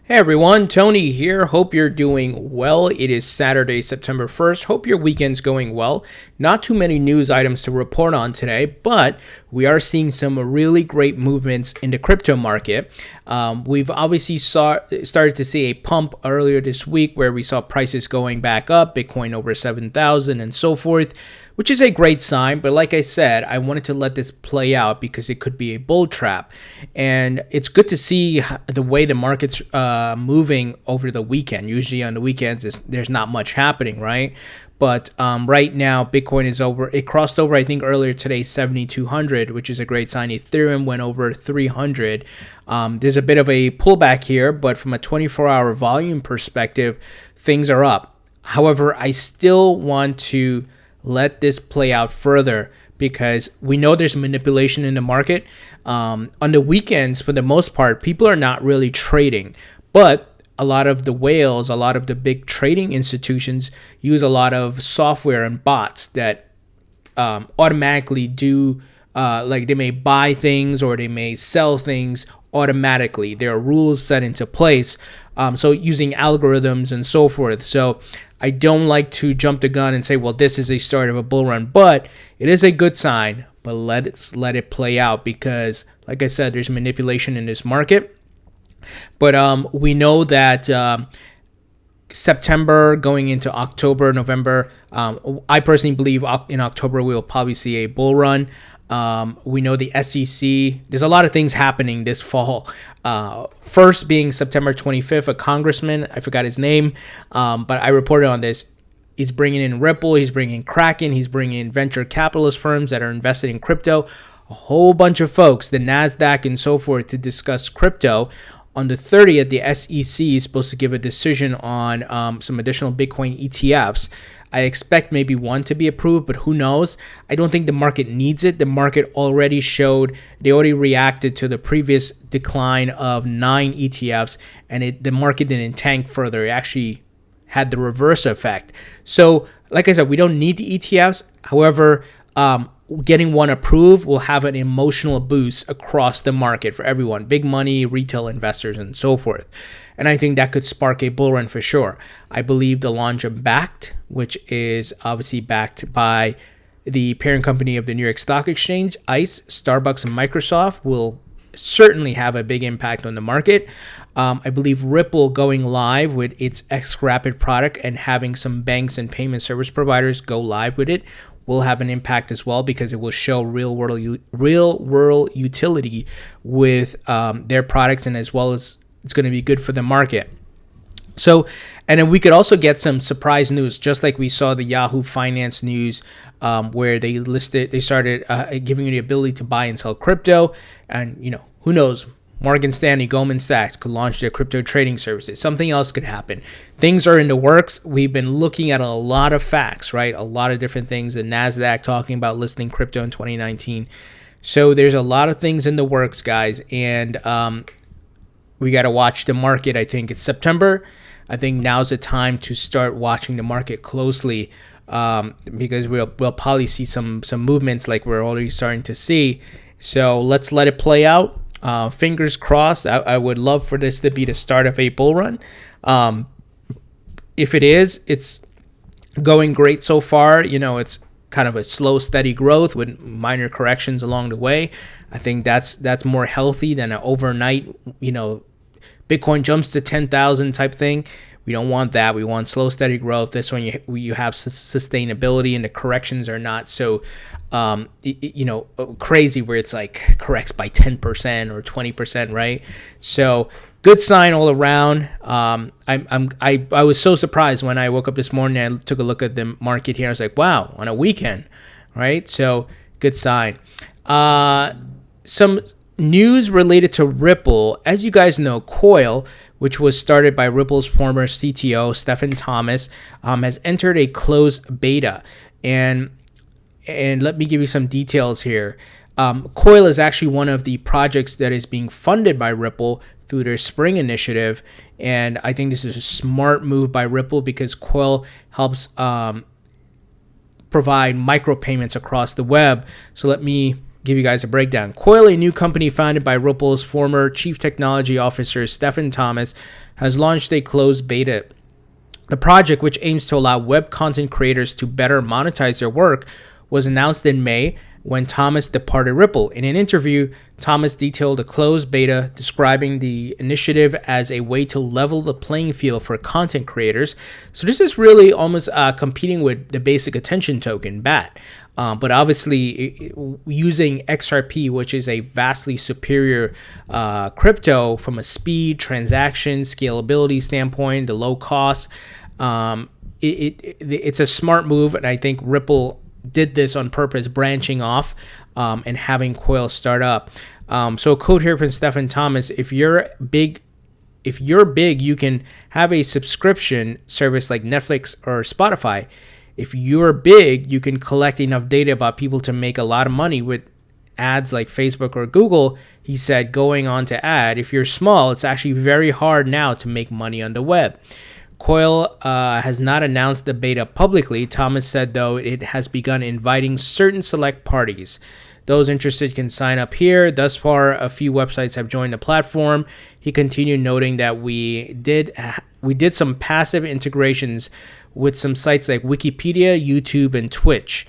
Hey everyone, Tony here. Hope you're doing well. It is Saturday, September 1st. Hope your weekend's going well. Not too many news items to report on today, but we are seeing some really great movements in the crypto market. We've obviously started to see a pump earlier this week where we saw prices going back up, Bitcoin over 7,000 and so forth, which is a great sign. But like I said, I wanted to let this play out because it could be a bull trap. And it's good to see the way the market's moving over the weekend. Usually on the weekends, there's not much happening, right? But right now, Bitcoin is over. It crossed over, I think, earlier today, 7,200, which is a great sign. Ethereum went over 300. There's a bit of a pullback here, but from a 24-hour volume perspective, things are up. However, I still want to let this play out further because we know there's manipulation in the market. On the weekends, for the most part, people are not really trading, but a lot of the whales, a lot of the big trading institutions use a lot of software and bots that automatically do, like they may buy things or they may sell things automatically. There are rules set into place. So using algorithms and so forth. So I don't like to jump the gun and say, well, this is a start of a bull run, but it is a good sign. But let's let it play out because, like I said, there's manipulation in this market. But we know that September going into October, November, I personally believe in October we'll probably see a bull run. We know the SEC, there's a lot of things happening this fall. First being September 25th, a congressman, I forgot his name, but I reported on this. He's bringing in Ripple, he's bringing Kraken, he's bringing in venture capitalist firms that are invested in crypto, a whole bunch of folks, the NASDAQ and so forth, to discuss crypto. On the 30th, the SEC is supposed to give a decision on some additional Bitcoin ETFs. I expect maybe one to be approved, but who knows? I don't think the market needs it. The market already reacted to the previous decline of 9 ETFs, and the market didn't tank further. It actually had the reverse effect. So, like I said, we don't need the ETFs. However, getting one approved will have an emotional boost across the market for everyone, big money, retail investors, and so forth. And I think that could spark a bull run for sure. I believe the launch of Bakkt, which is obviously backed by the parent company of the New York Stock Exchange, ICE, Starbucks, and Microsoft, will certainly have a big impact on the market. I believe Ripple going live with its xRapid product and having some banks and payment service providers go live with it will have an impact as well because it will show real world utility with their products, and as well as it's going to be good for the market. So, and then we could also get some surprise news, just like we saw the Yahoo Finance news, where they started giving you the ability to buy and sell crypto, and who knows. Morgan Stanley, Goldman Sachs could launch their crypto trading services. Something else could happen. Things are in the works. We've been looking at a lot of facts, right? A lot of different things. The NASDAQ talking about listing crypto in 2019. So there's a lot of things in the works, guys. And we got to watch the market. I think it's September. I think now's the time to start watching the market closely because we'll probably see some movements like we're already starting to see. So let's let it play out. Fingers crossed. I would love for this to be the start of a bull run. If it is, it's going great so far. It's kind of a slow, steady growth with minor corrections along the way. I think that's more healthy than an overnight, Bitcoin jumps to 10,000 type thing. We don't want that. We want slow, steady growth. This one you have sustainability, and the corrections are not so, crazy where it's like corrects by 10% or 20%, right? So good sign all around. I was so surprised when I woke up this morning and I took a look at the market here. I was like, wow, on a weekend, right? So good sign. Some news related to Ripple. As you guys know, Coil, which was started by Ripple's former CTO, Stefan Thomas, has entered a closed beta. And let me give you some details here. Coil is actually one of the projects that is being funded by Ripple through their Spring initiative. And I think this is a smart move by Ripple because Coil helps provide micropayments across the web. So let me give you guys a breakdown. Coil, a new company founded by Ripple's former chief technology officer Stefan Thomas, has launched a closed beta. The project, which aims to allow web content creators to better monetize their work, was announced in May when Thomas departed Ripple. In an interview, Thomas detailed a closed beta describing the initiative as a way to level the playing field for content creators. So this is really almost competing with the basic attention token, BAT. But obviously using XRP, which is a vastly superior crypto from a speed, transaction, scalability standpoint, the low cost, it's a smart move. And I think Ripple did this on purpose, branching off and having Coil start up. So a quote here from Stefan Thomas: if you're big, you can have a subscription service like Netflix or Spotify. If you're big, you can collect enough data about people to make a lot of money with ads like Facebook or Google. He said, going on to add, if you're small, it's actually very hard now to make money on the web. Coil has not announced the beta publicly. Thomas said, though, it has begun inviting certain select parties. Those interested can sign up here. Thus far, a few websites have joined the platform. He continued, noting that we did some passive integrations with some sites like Wikipedia, YouTube, and Twitch.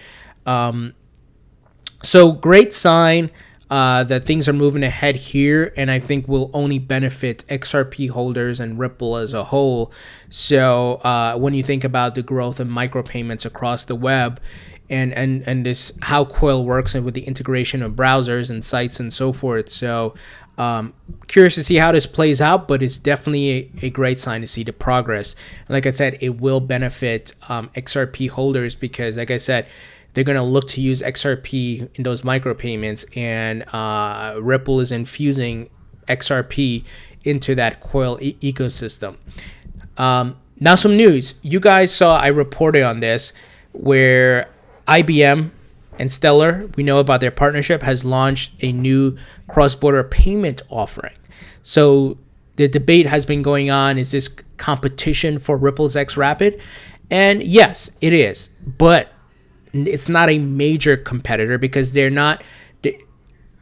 So great sign that things are moving ahead here, and I think will only benefit XRP holders and Ripple as a whole. So when you think about the growth of micropayments across the web, and this how Coil works and with the integration of browsers and sites and so forth. So curious to see how this plays out, but it's definitely a great sign to see the progress. Like I said, it will benefit XRP holders because, like I said, they're going to look to use XRP in those micropayments, and Ripple is infusing XRP into that Coil ecosystem. Now some news. You guys saw I reported on this where IBM and Stellar, we know about their partnership, has launched a new cross-border payment offering. So the debate has been going on, is this competition for Ripple's xRapid? And yes, it is. But it's not a major competitor because they're not.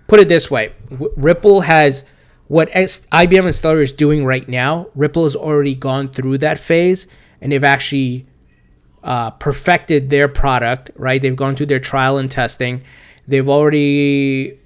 Put it this way, Ripple has what IBM and Stellar is doing right now. Ripple has already gone through that phase, and they've actually perfected their product, right? They've gone through their trial and testing. They've already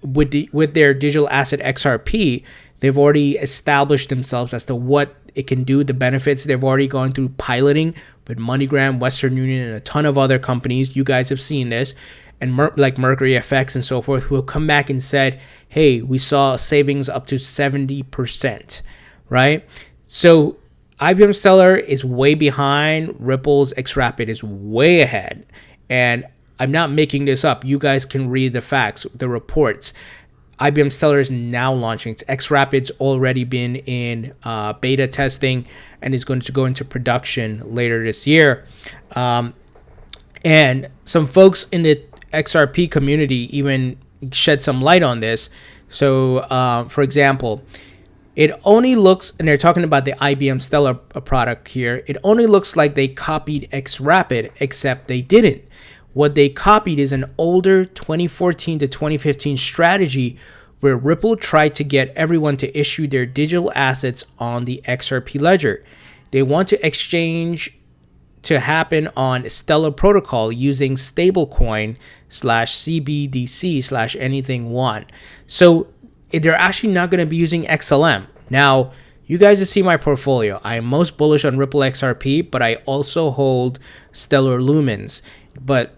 with their digital asset XRP, they've already established themselves as to what it can do, the benefits. They've already gone through piloting with MoneyGram, Western Union, and a ton of other companies. You guys have seen this, and like Mercury FX and so forth, who have come back and said, hey, we saw savings up to 70%, right? So IBM Stellar is way behind. Ripple's xRapid is way ahead. And I'm not making this up. You guys can read the facts, the reports. IBM Stellar is now launching. Its xRapid's already been in beta testing and is going to go into production later this year. And some folks in the XRP community even shed some light on this. So, for example, it only looks, and they're talking about the IBM Stellar product here, it only looks like they copied xRapid, except they didn't. What they copied is an older 2014 to 2015 strategy where Ripple tried to get everyone to issue their digital assets on the XRP ledger. They want to exchange to happen on Stellar protocol using stablecoin /CBDC /anything one. So they're actually not going to be using XLM. Now, you guys have seen my portfolio. I am most bullish on Ripple XRP, but I also hold Stellar Lumens. But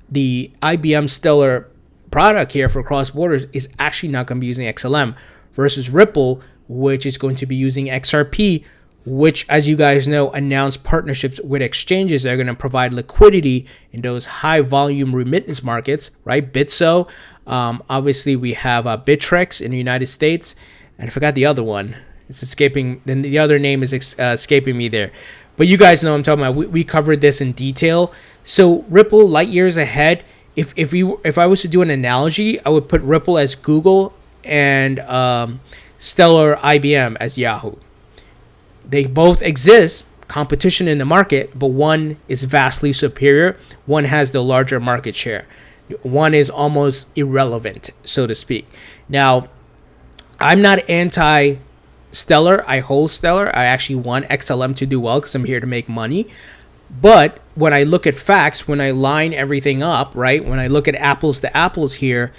the IBM Stellar product here for cross borders is actually not going to be using XLM versus Ripple, which is going to be using XRP, which, as you guys know, announced partnerships with exchanges that are going to provide liquidity in those high volume remittance markets, right? Bitso. Obviously, we have Bittrex in the United States, and I forgot the other one. It's escaping. Then the other name is escaping me there. But you guys know what I'm talking about. We covered this in detail. So Ripple, light years ahead. If I was to do an analogy, I would put Ripple as Google and Stellar IBM as Yahoo. They both exist, competition in the market, but one is vastly superior. One has the larger market share. One is almost irrelevant, so to speak. Now, I'm not anti Stellar. I hold Stellar. I actually want XLM to do well because I'm here to make money. But when I look at facts, when I line everything up, right, when I look at apples to apples here,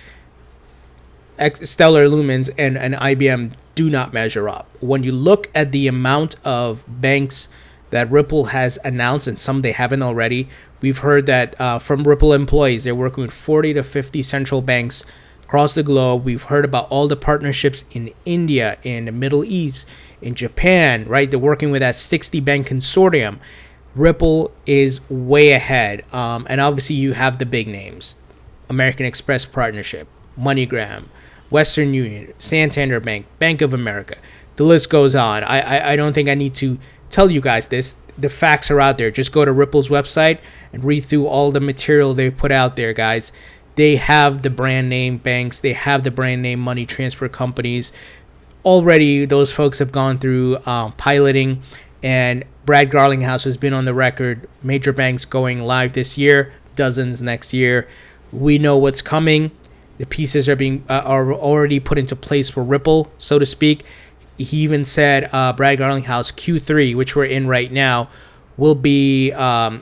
Stellar Lumens and IBM do not measure up. When you look at the amount of banks that Ripple has announced, and some they haven't already, we've heard that from Ripple employees, they're working with 40 to 50 central banks across the globe. We've heard about all the partnerships in India, in the Middle East, in Japan, right? They're working with that 60 bank consortium. Ripple is way ahead. And obviously you have the big names: American Express partnership, MoneyGram, Western Union, Santander Bank, Bank of America. The list goes on. I don't think I need to tell you guys this. The facts are out there. Just go to Ripple's website and read through all the material they put out there, guys. They have the brand name banks. They have the brand name money transfer companies. Already, those folks have gone through piloting, and Brad Garlinghouse has been on the record. Major banks going live this year, dozens next year. We know what's coming. The pieces are already put into place for Ripple, so to speak. He even said, Brad Garlinghouse, Q3, which we're in right now, will be a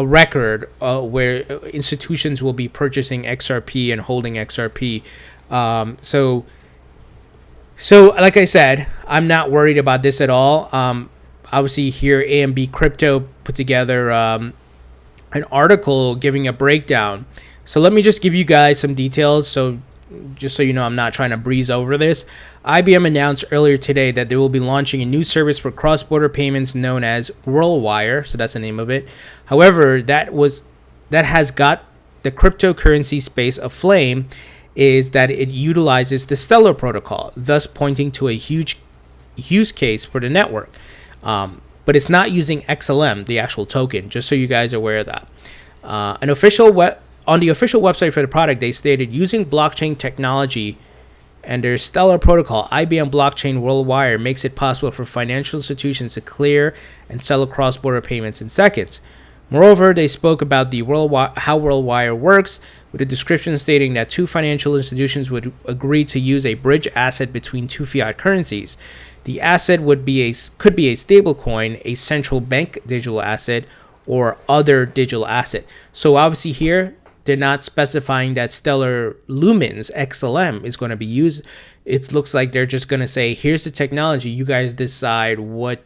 record where institutions will be purchasing XRP and holding XRP. So like I said, I'm not worried about this at all. Obviously, here AMB Crypto put together an article giving a breakdown. So let me just give you guys some details. So just so you know, I'm not trying to breeze over this. IBM announced earlier today that they will be launching a new service for cross-border payments known as WhirlWire. So that's the name of it. However, that has got the cryptocurrency space aflame, is that it utilizes the Stellar protocol, thus pointing to a huge use case for the network. But it's not using XLM, the actual token, just so you guys are aware of that. On the official website for the product, they stated, using blockchain technology and their Stellar protocol, IBM Blockchain WhirlWire makes it possible for financial institutions to clear and settle cross-border payments in seconds. Moreover, they spoke about how WhirlWire works, with a description stating that two financial institutions would agree to use a bridge asset between two fiat currencies. The asset could be a stablecoin, a central bank digital asset, or other digital asset. So obviously here, they're not specifying that Stellar Lumens XLM is going to be used. It looks like they're just going to say, here's the technology. You guys decide what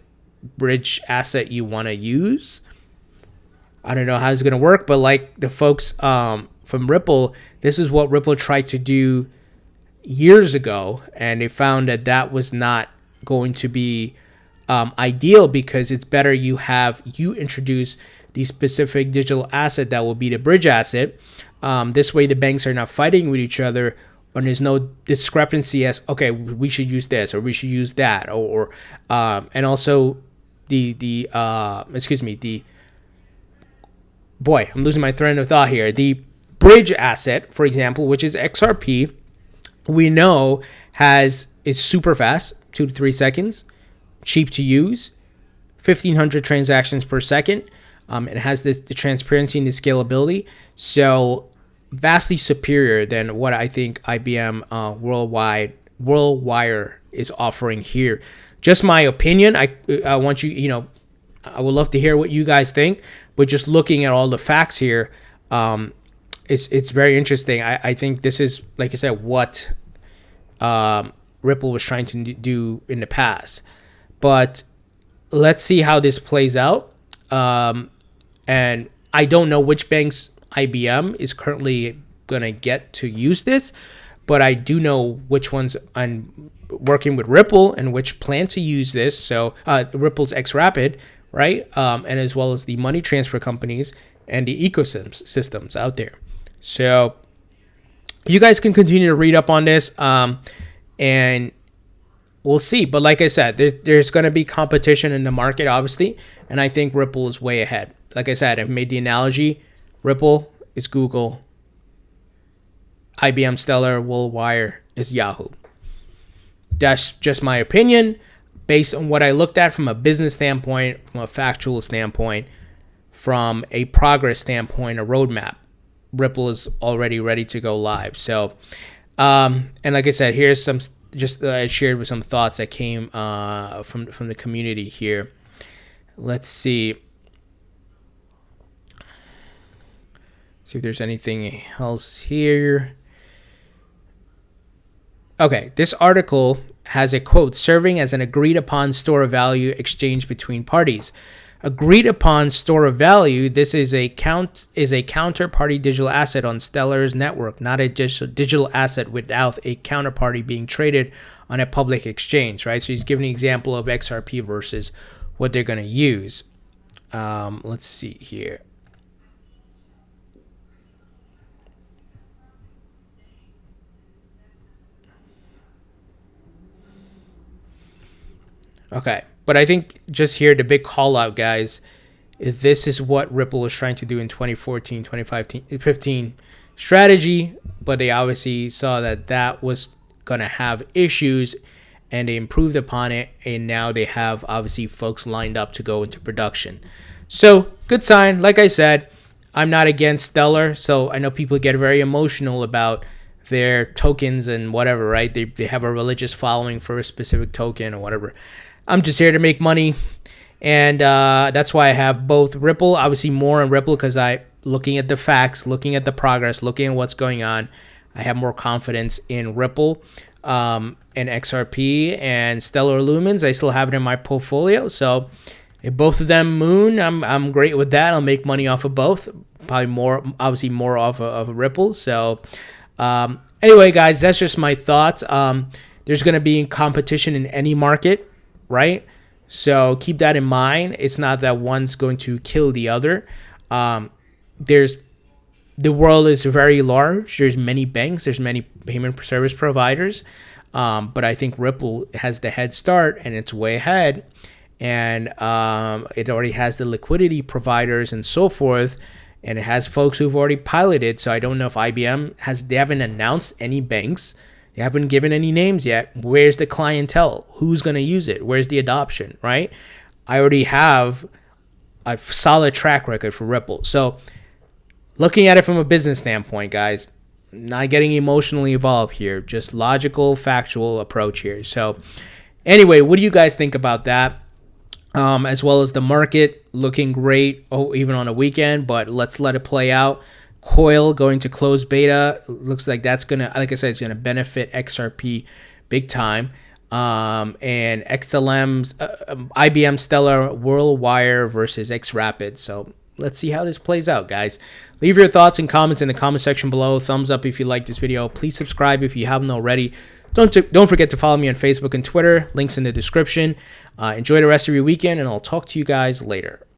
bridge asset you want to use. I don't know how it's going to work, but like the folks from Ripple, this is what Ripple tried to do years ago, and they found that was not going to be ideal, because it's better you introduce the specific digital asset that will be the bridge asset. This way the banks are not fighting with each other, and there's no discrepancy as, okay, we should use this or we should use that, and also I'm losing my train of thought here. The bridge asset, for example, which is XRP, we know is super fast, 2 to 3 seconds, cheap to use, 1,500 transactions per second. It has the transparency and the scalability, so vastly superior than what I think IBM WhirlWire is offering here. Just my opinion. I want you, I would love to hear what you guys think, but just looking at all the facts here, it's very interesting. I think this is, like I said, what Ripple was trying to do in the past. But let's see how this plays out. And I don't know which banks IBM is currently going to get to use this, but I do know which ones I'm working with Ripple and which plan to use this. So Ripple's xRapid, right? And as well as the money transfer companies and the ecosystems out there. So you guys can continue to read up on this, and we'll see. But like I said, there's going to be competition in the market, obviously, and I think Ripple is way ahead. Like I said, I've made the analogy. Ripple is Google. IBM Stellar WhirlWire is Yahoo. That's just my opinion based on what I looked at from a business standpoint, from a factual standpoint, from a progress standpoint, a roadmap. Ripple is already ready to go live. So, and like I said, here's some just I shared with some thoughts that came from the community here. Let's see. See if there's anything else here. Okay, this article has a quote, serving as an agreed upon store of value exchange between parties. Agreed upon store of value, this is a counterparty digital asset on Stellar's network, not a digital asset without a counterparty being traded on a public exchange, right? So he's giving an example of XRP versus what they're going to use. Let's see here. Okay, but I think just here, the big call out, guys, this is what Ripple was trying to do in 2014, 2015 strategy, but they obviously saw that that was going to have issues and they improved upon it. And now they have obviously folks lined up to go into production. So good sign. Like I said, I'm not against Stellar. So I know people get very emotional about their tokens and whatever, right? They have a religious following for a specific token or whatever. I'm just here to make money, and that's why I have both Ripple, obviously more on Ripple because looking at the facts, looking at the progress, looking at what's going on, I have more confidence in Ripple and XRP and Stellar Lumens. I still have it in my portfolio, so if both of them moon, I'm great with that. I'll make money off of both, probably more, obviously more off of Ripple. So anyway, guys, that's just my thoughts. There's going to be competition in any market, right? So keep that in mind. It's not that one's going to kill the other. The world is very large. There's many banks. There's many payment service providers. But I think Ripple has the head start and it's way ahead. And it already has the liquidity providers and so forth. And it has folks who've already piloted. So I don't know if IBM they haven't announced any banks. They haven't given any names yet. Where's the clientele? Who's going to use it? Where's the adoption, right? I already have a solid track record for Ripple. So looking at it from a business standpoint, guys, not getting emotionally involved here, just logical, factual approach here. So anyway, what do you guys think about that? As well as the market looking great, even on a weekend, but let's let it play out. Coil going to close beta. Looks like that's going to, like I said, it's going to benefit XRP big time. And XLM's IBM Stellar WorldWire versus xRapid. So let's see how this plays out, guys. Leave your thoughts and comments in the comment section below. Thumbs up if you like this video. Please subscribe if you haven't already. Don't forget to follow me on Facebook and Twitter. Links in the description. Enjoy the rest of your weekend, and I'll talk to you guys later.